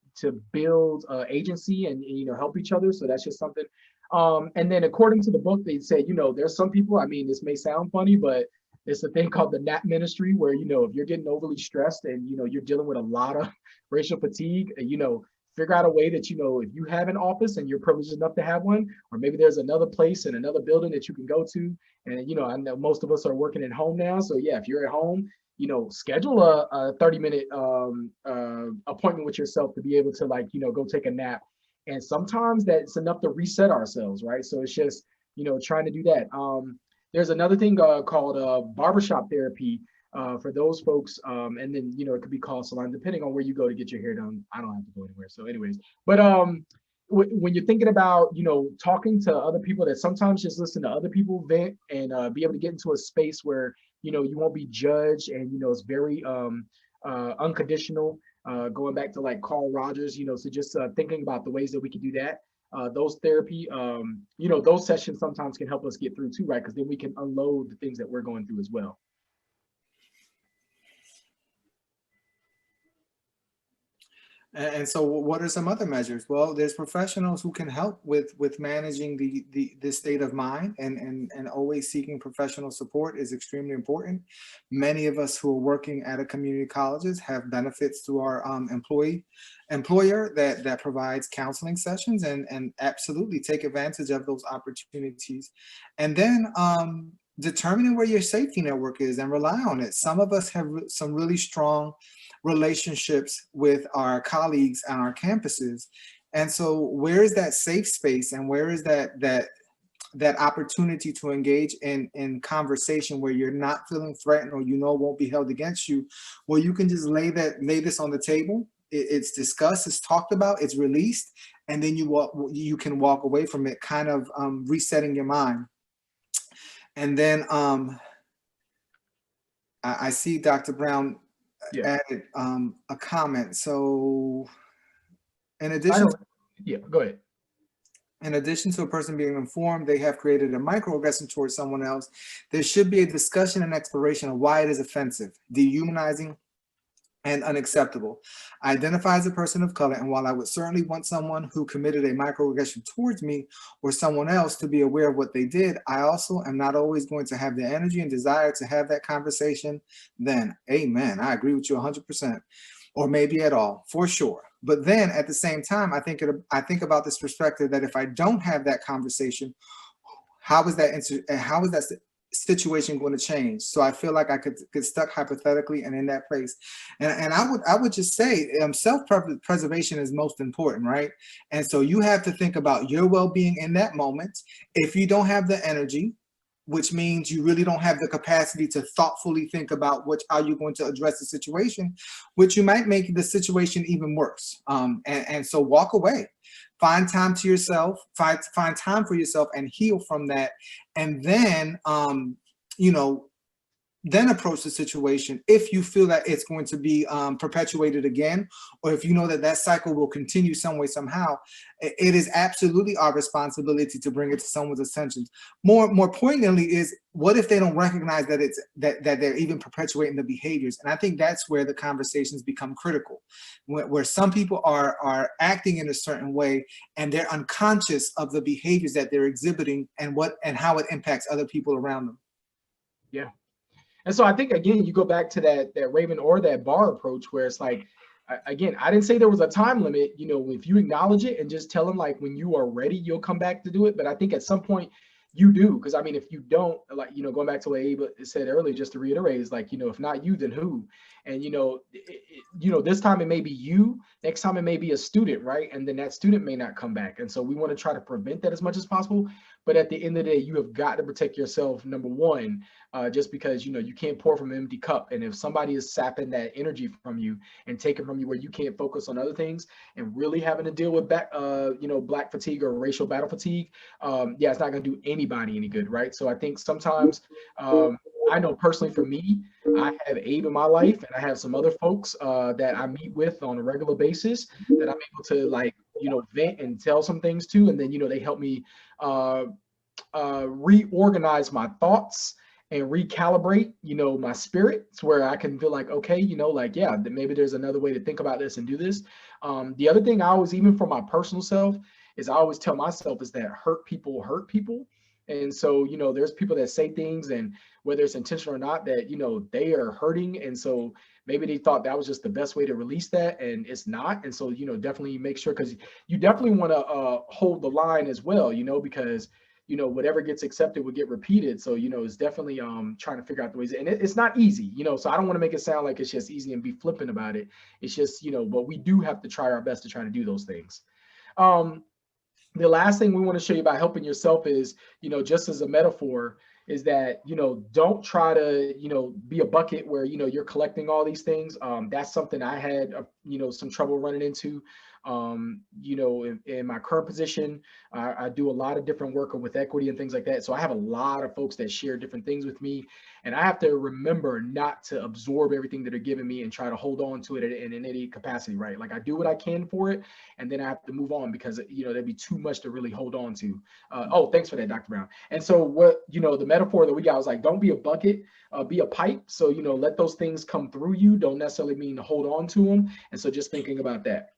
build agency and, you know, help each other. So that's just something. And then according to the book, they say, you know, there's some people, I mean, this may sound funny, but it's a thing called the NAP ministry, where, you know, if you're getting overly stressed and, you know, you're dealing with a lot of racial fatigue, you know, figure out a way that, you know, if you have an office and you're privileged enough to have one, or maybe there's another place in another building that you can go to. And, you know, I know most of us are working at home now. So yeah, if you're at home, you know, schedule a 30-minute appointment with yourself to be able to, like, you know, go take a nap. And sometimes that's enough to reset ourselves, right? So it's just, you know, trying to do that. There's another thing called barbershop therapy for those folks. And then, you know, it could be called salon, depending on where you go to get your hair done. I don't have to go anywhere. So anyways, but when you're thinking about, you know, talking to other people, that sometimes just listen to other people vent and be able to get into a space where, you know, you won't be judged, and, you know, it's very unconditional. Going back to like Carl Rogers, you know, so just thinking about the ways that we can do that. Those therapy, you know, those sessions sometimes can help us get through too, right? Because then we can unload the things that we're going through as well. And so what are some other measures? Well, there's professionals who can help with managing the state of mind, and always seeking professional support is extremely important. Many of us who are working at a community colleges have benefits through our employer that provides counseling sessions, and absolutely take advantage of those opportunities. And then determining where your safety network is and rely on it. Some of us have some really strong relationships with our colleagues on our campuses. And so where is that safe space, and where is that opportunity to engage in conversation where you're not feeling threatened, or, you know, won't be held against you, where you can just lay this on the table. It's discussed, it's talked about, it's released, and then you can walk away from it, kind of resetting your mind. And then I see Dr. Brown added a comment. So in addition, go ahead. In addition to a person being informed they have created a microaggression towards someone else, there should be a discussion and exploration of why it is offensive, dehumanizing, and unacceptable. I identify as a person of color, and while I would certainly want someone who committed a microaggression towards me or someone else to be aware of what they did, I also am not always going to have the energy and desire to have that conversation then. Amen. I agree with you 100%, or maybe at all, for sure. But then at the same time, I think about this perspective that if I don't have that conversation, how is that situation going to change? So I feel like I could get stuck hypothetically and in that place. And I would just say self-preservation is most important, right? And so you have to think about your well-being in that moment. If you don't have the energy, which means you really don't have the capacity to thoughtfully think about how you're going to address the situation, which you might make the situation even worse. And so walk away. Find time to yourself, find time for yourself, and heal from that. And then, then approach the situation if you feel that it's going to be perpetuated again, or if you know that cycle will continue some way, somehow. It is absolutely our responsibility to bring it to someone's attention. More poignantly is, what if they don't recognize that they're even perpetuating the behaviors? And I think that's where the conversations become critical, where some people are acting in a certain way and they're unconscious of the behaviors that they're exhibiting and how it impacts other people around them. Yeah. And so I think, again, you go back to that Raven or that bar approach, where it's like, again, I didn't say there was a time limit. You know, if you acknowledge it and just tell them like when you are ready, you'll come back to do it. But I think at some point you do, because I mean, if you don't, like, you know, going back to what Abe said earlier, just to reiterate, is like, you know, if not you, then who? And you know, this time it may be you, next time it may be a student, right? And then that student may not come back. And so we want to try to prevent that as much as possible. But at the end of the day, you have got to protect yourself, number one, just because, you know, you can't pour from an empty cup. And if somebody is sapping that energy from you and taking from you where you can't focus on other things and really having to deal with black fatigue or racial battle fatigue, yeah, it's not going to do anybody any good, right? So I think sometimes, I know personally for me, I have Abe in my life, and I have some other folks that I meet with on a regular basis that I'm able to, like, you know, vent and tell some things to, and then, you know, they help me reorganize my thoughts and recalibrate, you know, my spirit to where I can feel like, okay, you know, like, yeah, maybe there's another way to think about this and do this. The other thing I always, even for my personal self, is I always tell myself is that hurt people hurt people. And so, you know, there's people that say things, and whether it's intentional or not, that, you know, they are hurting. And so maybe they thought that was just the best way to release that, and it's not. And so, you know, definitely make sure, because you definitely want to hold the line as well, you know, because, you know, whatever gets accepted will get repeated. So, you know, it's definitely trying to figure out the ways, and it's not easy, you know, so I don't want to make it sound like it's just easy and be flippant about it. It's just, you know, but we do have to try our best to try to do those things. The last thing we want to show you about helping yourself is, you know, just as a metaphor, is that, you know, don't try to, you know, be a bucket where, you know, you're collecting all these things. That's something I had, you know, some trouble running into. You know, in my current position, I do a lot of different work with equity and things like that. So I have a lot of folks that share different things with me, and I have to remember not to absorb everything that they're giving me and try to hold on to it in any capacity, right? Like, I do what I can for it, and then I have to move on, because, you know, there'd be too much to really hold on to. Oh, thanks for that, Dr. Brown. And so what, you know, the metaphor that we got was like, don't be a bucket, be a pipe. So, you know, let those things come through you. Don't necessarily mean to hold on to them. And so just thinking about that.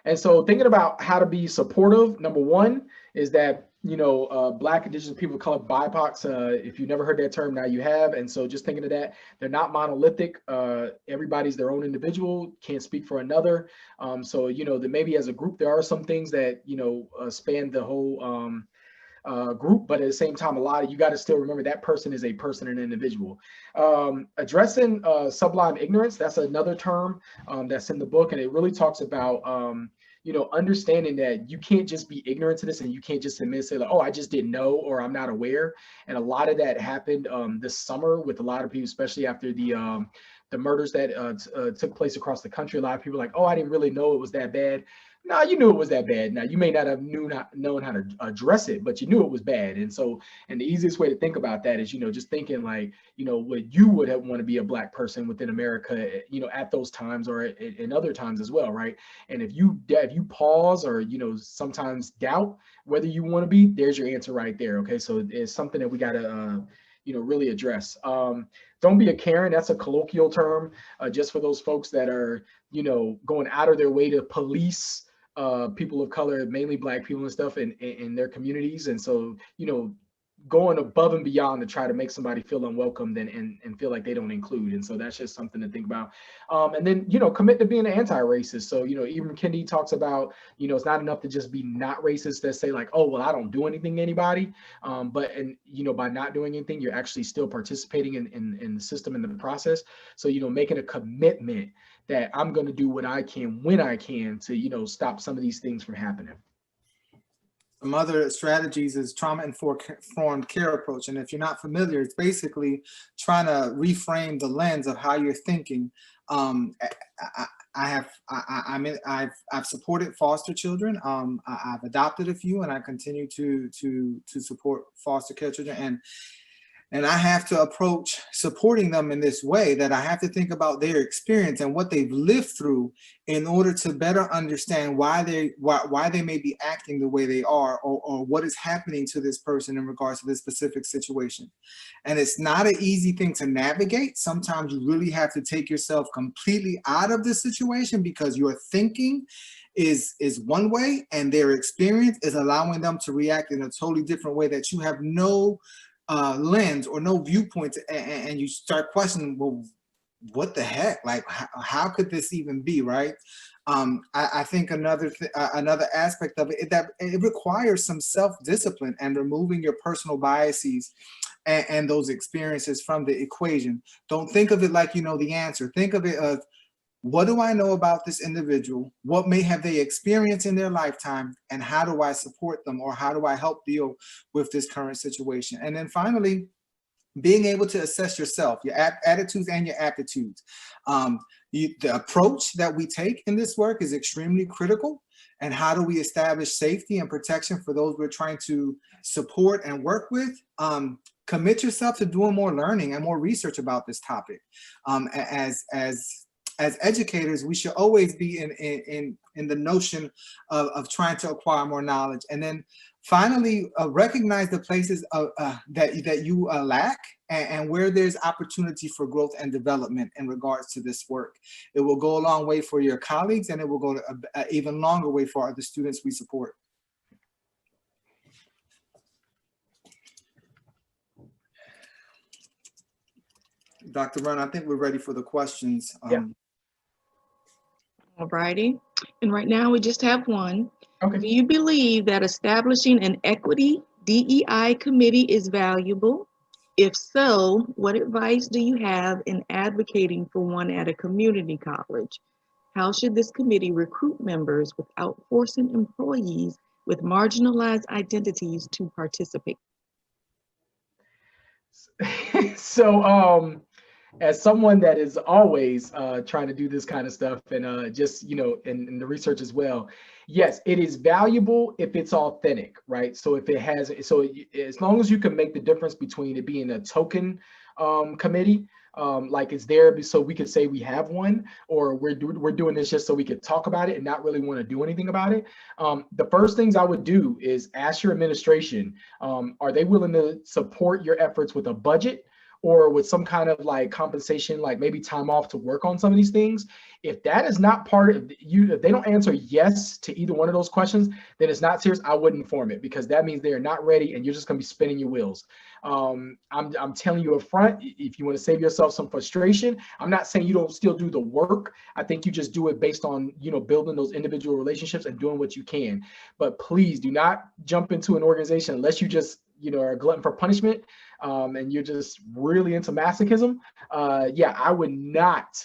And so thinking about how to be supportive, number one is that, you know, Black, Indigenous people of color, BIPOCs, if you've never heard that term, now you have. And so just thinking of that, they're not monolithic. Everybody's their own individual, can't speak for another. So, you know, that maybe as a group, there are some things that, you know, span the whole group, but at the same time, you got to still remember that person is a person and an individual. Addressing sublime ignorance, that's another term that's in the book, and it really talks about you know, understanding that you can't just be ignorant to this, and you can't just admit and say like, oh, I just didn't know, or I'm not aware. And a lot of that happened this summer with a lot of people, especially after the murders that took place across the country. A lot of people were like, oh, I didn't really know it was that bad. No, you knew it was that bad. Now, you may not have known how to address it, but you knew it was bad. And so, and the easiest way to think about that is, you know, just thinking like, you know, what you would want to be a Black person within America, you know, at those times, or in other times as well, right? And if you pause, or, you know, sometimes doubt whether you want to be, there's your answer right there. Okay, so it's something that we got to, you know, really address. Don't be a Karen. That's a colloquial term, just for those folks that are, you know, going out of their way to police people of color, mainly Black people and stuff in their communities. And so, you know, going above and beyond to try to make somebody feel unwelcome and feel like they don't include. And so that's just something to think about. And then, you know, commit to being an anti-racist. So, you know, even Kendi talks about, you know, it's not enough to just be not racist, that say like, oh, well, I don't do anything to anybody. And, you know, by not doing anything, you're actually still participating in the system and the process. So, you know, making a commitment that I'm going to do what I can when I can to, you know, stop some of these things from happening. Some other strategies is trauma-informed care approach. And if you're not familiar, it's basically trying to reframe the lens of how you're thinking. I've supported foster children. I've adopted a few, and I continue to support foster care children. And I have to approach supporting them in this way, that I have to think about their experience and what they've lived through in order to better understand why they may be acting the way they are, or what is happening to this person in regards to this specific situation. And it's not an easy thing to navigate. Sometimes you really have to take yourself completely out of the situation, because your thinking is one way and their experience is allowing them to react in a totally different way that you have no lens or no viewpoint, and you start questioning, well, what the heck? Like, how could this even be, right? I think another aspect of it is that it requires some self-discipline and removing your personal biases and those experiences from the equation. Don't think of it like you know the answer. Think of it as, what do I know about this individual? What may have they experienced in their lifetime? And how do I support them, or how do I help deal with this current situation? And then finally, being able to assess yourself, your attitudes and your aptitudes. The approach that we take in this work is extremely critical. And how do we establish safety and protection for those we're trying to support and work with? Commit yourself to doing more learning and more research about this topic. As educators, we should always be in the notion of trying to acquire more knowledge. And then finally, recognize the places that you lack and where there's opportunity for growth and development in regards to this work. It will go a long way for your colleagues, and it will go an even longer way for the students we support. Dr. Brown, I think we're ready for the questions. Yeah. All righty. And right now we just have one. Okay. Do you believe that establishing an equity DEI committee is valuable? If so, what advice do you have in advocating for one at a community college? How should this committee recruit members without forcing employees with marginalized identities to participate? So, as someone that is always trying to do this kind of stuff and just, you know, in the research as well, yes, it is valuable if it's authentic, right? So if it has, as long as you can make the difference between it being a token committee, like it's there so we could say we have one, or we're doing this just so we could talk about it and not really want to do anything about it. The first things I would do is ask your administration, are they willing to support your efforts with a budget or with some kind of like compensation, like maybe time off to work on some of these things? If that is not part of you, if they don't answer yes to either one of those questions, then it's not serious. I wouldn't form it, because that means they are not ready and you're just gonna be spinning your wheels. I'm telling you up front, if you want to save yourself some frustration, I'm not saying you don't still do the work. I think you just do it based on, you know, building those individual relationships and doing what you can. But please do not jump into an organization unless you just, you know, are a glutton for punishment, and you're just really into masochism. Yeah, I would not,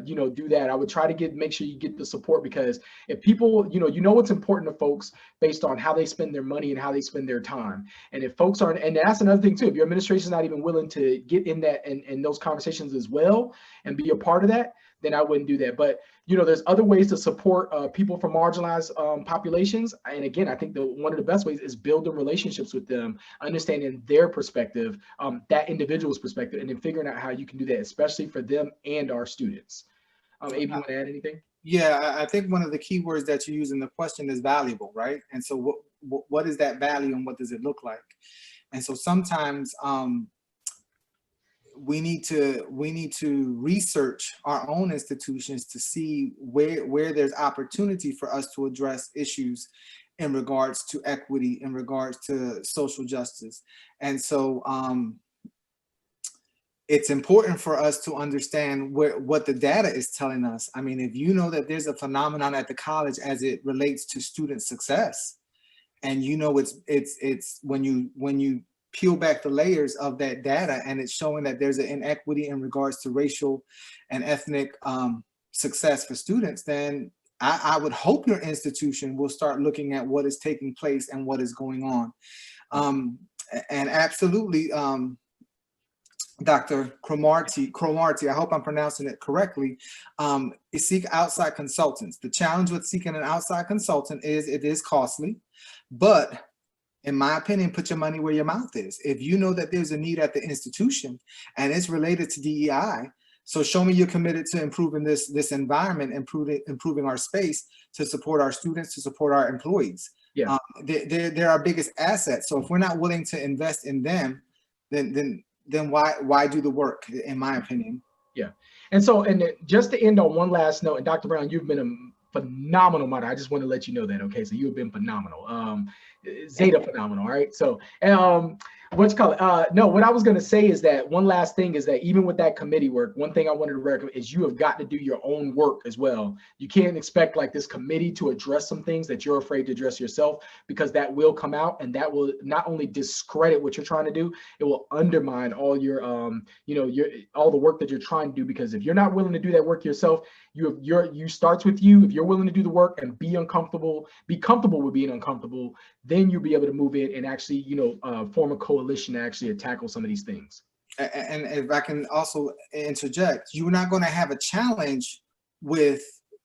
you know, do that. I would try to make sure you get the support, because if people, you know what's important to folks based on how they spend their money and how they spend their time. And if folks aren't, and that's another thing too, if your administration is not even willing to get in that and those conversations as well and be a part of that, then I wouldn't do that. But, you know, there's other ways to support people from marginalized populations. And again, I think one of the best ways is building relationships with them, understanding their perspective, that individual's perspective, and then figuring out how you can do that, especially for them and our students. Abe, you want to add anything? Yeah, I think one of the key words that you use in the question is valuable, right? And so what is that value and what does it look like? And so sometimes we need to research our own institutions to see where there's opportunity for us to address issues in regards to equity, in regards to social justice. And so it's important for us to understand what the data is telling us. I mean, if you know that there's a phenomenon at the college as it relates to student success, and you know it's when you peel back the layers of that data and it's showing that there's an inequity in regards to racial and ethnic success for students, then I would hope your institution will start looking at what is taking place and what is going on. And absolutely, Dr. Cromartie, I hope I'm pronouncing it correctly, seek outside consultants. The challenge with seeking an outside consultant is it is costly, but in my opinion, put your money where your mouth is. If you know that there's a need at the institution and it's related to DEI, so show me you're committed to improving this environment, improving our space to support our students, to support our employees. Yeah. They're our biggest assets. So if we're not willing to invest in them, then why do the work, in my opinion? Yeah. And so, and just to end on one last note, and Dr. Brown, you've been a phenomenal mother. I just want to let you know that, okay? So you've been phenomenal. Zeta phenomenal, all right? So, What's called? No, what I was going to say is that one last thing is that even with that committee work, one thing I wanted to recommend is you have got to do your own work as well. You can't expect like this committee to address some things that you're afraid to address yourself, because that will come out and that will not only discredit what you're trying to do, it will undermine all your, all the work that you're trying to do. Because if you're not willing to do that work yourself, you starts with you. If you're willing to do the work and be comfortable with being uncomfortable, then you'll be able to move in and actually, form a coalition to actually tackle some of these things. And if I can also interject, you're not going to have a challenge with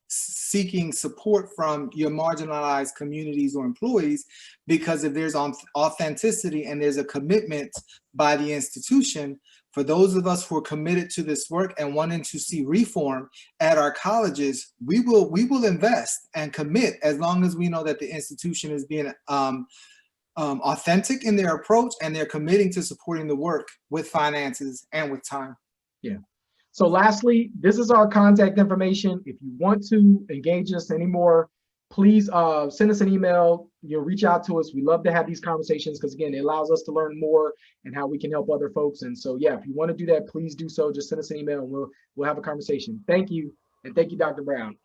seeking support from your marginalized communities or employees, because if there's authenticity and there's a commitment by the institution, for those of us who are committed to this work and wanting to see reform at our colleges, we will invest and commit as long as we know that the institution is being authentic in their approach and they're committing to supporting the work with finances and with time. Yeah. So lastly, this is our contact information. If you want to engage us anymore, please send us an email, reach out to us. We love to have these conversations because, again, it allows us to learn more and how we can help other folks. And so, yeah, if you want to do that, please do so. Just send us an email and we'll have a conversation. Thank you. And thank you, Dr. Brown.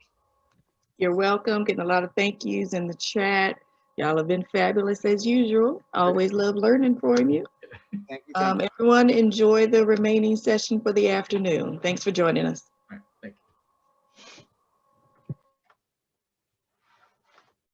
You're welcome. Getting a lot of thank yous in the chat. Y'all have been fabulous as usual. Always love learning from you. Thank you. Everyone enjoy the remaining session for the afternoon. Thanks for joining us.